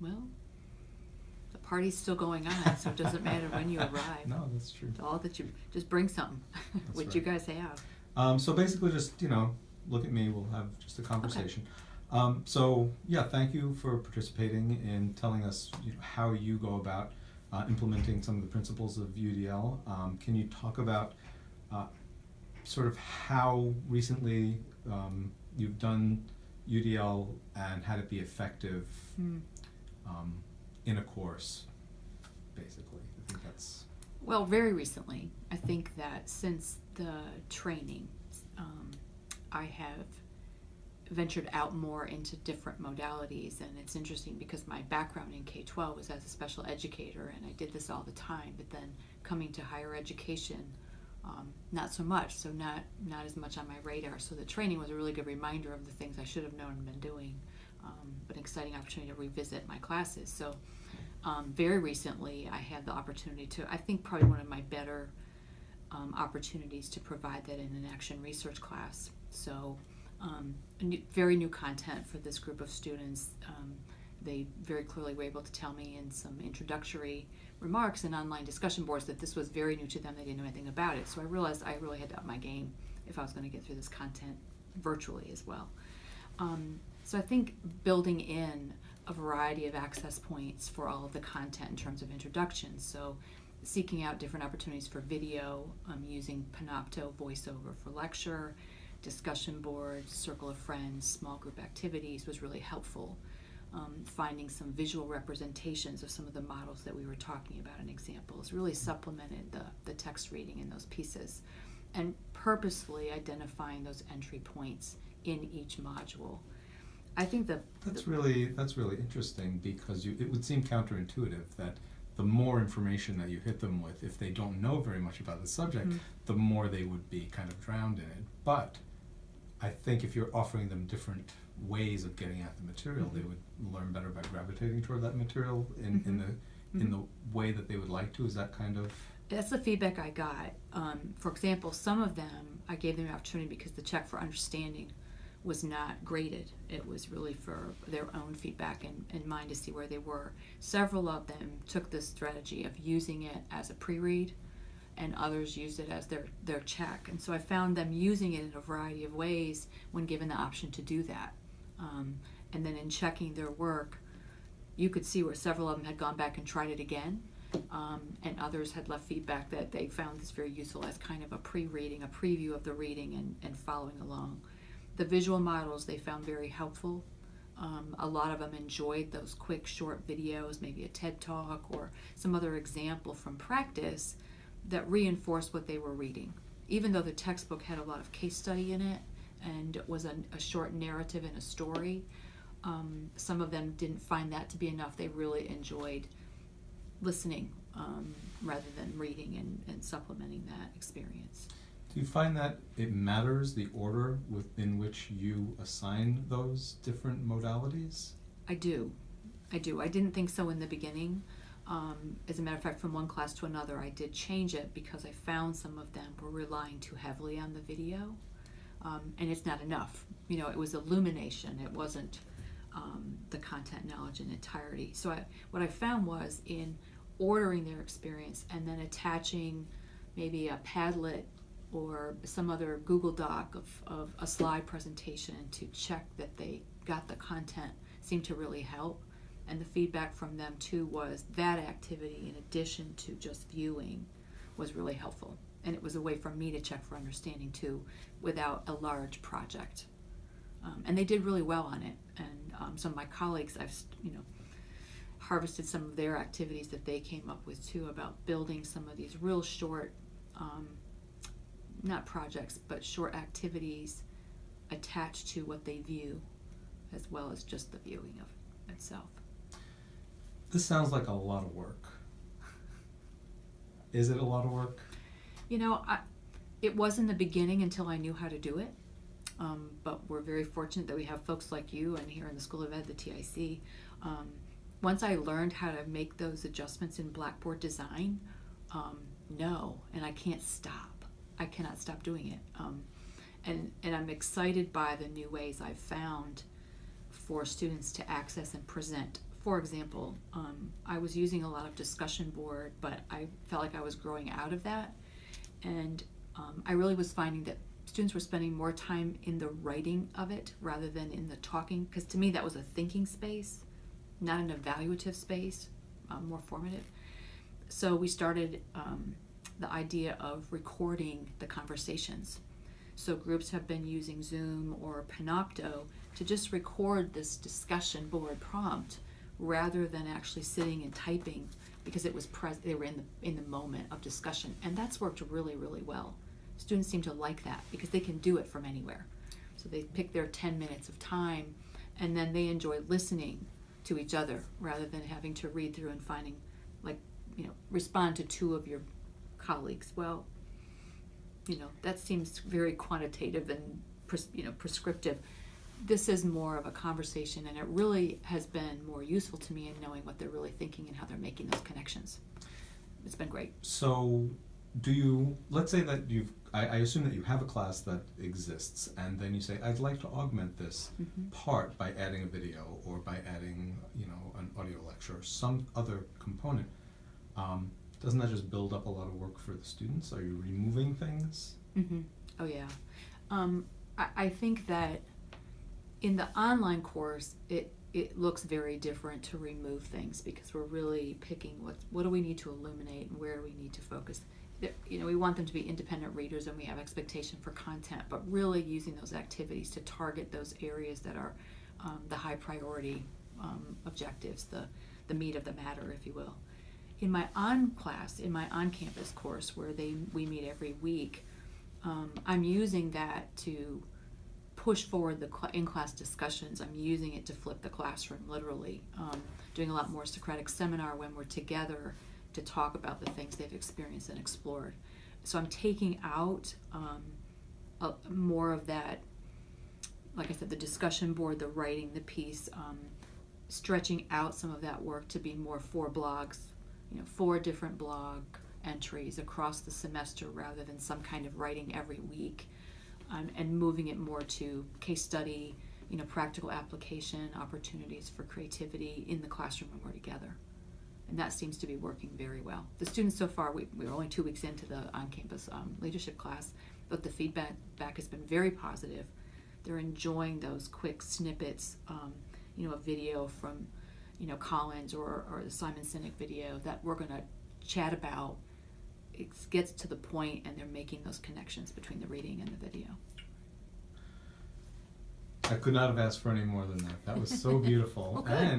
well, the party's still going on, so it doesn't matter when you arrive. No, that's true. It's all that you just bring something, which right. you guys have. So basically just, look at me, we'll have just a conversation. So yeah, thank you for participating in telling us how you go about implementing some of the principles of UDL. Can you talk about sort of how recently you've done UDL and had it be effective in a course, basically? I think that's... Well, very recently. I think that since the training, I have ventured out more into different modalities, and it's interesting because my background in K-12 was as a special educator, and I did this all the time, but then coming to higher education, not so much, so not as much on my radar. So the training was a really good reminder of the things I should have known and been doing, but an exciting opportunity to revisit my classes. So very recently I had the opportunity to, I think probably one of my better opportunities to provide that in an action research class. So very new content for this group of students. They very clearly were able to tell me in some introductory remarks and online discussion boards that this was very new to them. They didn't know anything about it. So I realized I really had to up my game if I was going to get through this content virtually as well. So I think building in a variety of access points for all of the content in terms of introductions. So seeking out different opportunities for video, using Panopto voiceover for lecture, discussion boards, circle of friends, small group activities was really helpful. Finding some visual representations of some of the models that we were talking about and examples really supplemented the text reading in those pieces, and purposefully identifying those entry points in each module. I think that's really interesting, because it would seem counterintuitive that the more information that you hit them with, if they don't know very much about the subject, the more they would be kind of drowned in it. But I think if you're offering them different ways of getting at the material, they would learn better by gravitating toward that material in the way that they would like to. Is that kind of... That's the feedback I got. For example, some of them, I gave them an opportunity because the check for understanding was not graded. It was really for their own feedback and mine to see where they were. Several of them took this strategy of using it as a pre-read, and others used it as their check. And so I found them using it in a variety of ways when given the option to do that. And then in checking their work, you could see where several of them had gone back and tried it again, and others had left feedback that they found this very useful as kind of a pre-reading, a preview of the reading and following along. The visual models they found very helpful. A lot of them enjoyed those quick short videos, maybe a TED Talk or some other example from practice that reinforced what they were reading. Even though the textbook had a lot of case study in it and was a short narrative and a story, some of them didn't find that to be enough. They really enjoyed listening rather than reading and supplementing that experience. Do you find that it matters the order within which you assign those different modalities? I do. I didn't think so in the beginning. As a matter of fact, from one class to another, I did change it because I found some of them were relying too heavily on the video, and it's not enough. It was illumination. It wasn't the content knowledge in entirety. So what I found was in ordering their experience and then attaching maybe a Padlet or some other Google Doc of a slide presentation to check that they got the content seemed to really help. And the feedback from them too was that activity, in addition to just viewing, was really helpful. And it was a way for me to check for understanding too without a large project. And they did really well on it. And some of my colleagues, I've harvested some of their activities that they came up with too about building some of these real short, not projects, but short activities attached to what they view, as well as just the viewing of itself. This sounds like a lot of work. Is it a lot of work? It was in the beginning until I knew how to do it. But we're very fortunate that we have folks like you and here in the School of Ed, the TIC. Once I learned how to make those adjustments in Blackboard design, and I can't stop. I cannot stop doing it. And I'm excited by the new ways I've found for students to access and present for example, I was using a lot of discussion board, but I felt like I was growing out of that. And I really was finding that students were spending more time in the writing of it rather than in the talking, because to me that was a thinking space, not an evaluative space, more formative. So we started the idea of recording the conversations. So groups have been using Zoom or Panopto to just record this discussion board prompt rather than actually sitting and typing, because it was they were in the moment of discussion, and that's worked really, really well. Students seem to like that because they can do it from anywhere. So they pick their 10 minutes of time, and then they enjoy listening to each other rather than having to read through and finding, like, respond to 2 of your colleagues. Well, that seems very quantitative and prescriptive. This is more of a conversation, and it really has been more useful to me in knowing what they're really thinking and how they're making those connections. It's been great. So let's say that I assume that you have a class that exists, and then you say, I'd like to augment this part by adding a video or by adding, an audio lecture or some other component. Doesn't that just build up a lot of work for the students? Are you removing things? Mm-hmm. Oh, yeah. I think that in the online course, it looks very different to remove things, because we're really picking what do we need to illuminate and where do we need to focus. We want them to be independent readers, and we have expectation for content, but really using those activities to target those areas that are the high priority objectives, the meat of the matter, if you will. In my on-campus course, where we meet every week, I'm using that to push forward the in-class discussions. I'm using it to flip the classroom, literally. Doing a lot more Socratic seminar when we're together to talk about the things they've experienced and explored. So I'm taking out more of that, like I said, the discussion board, the writing, the piece, stretching out some of that work to be more 4 blogs, 4 different blog entries across the semester rather than some kind of writing every week, and moving it more to case study, practical application, opportunities for creativity in the classroom when we're together. And that seems to be working very well. The students so far, we're only 2 weeks into the on-campus leadership class, but the feedback has been very positive. They're enjoying those quick snippets, a video from Collins or the Simon Sinek video that we're going to chat about. It gets to the point, and they're making those connections between the reading and the video. I could not have asked for any more than that. That was so beautiful. Well, good. And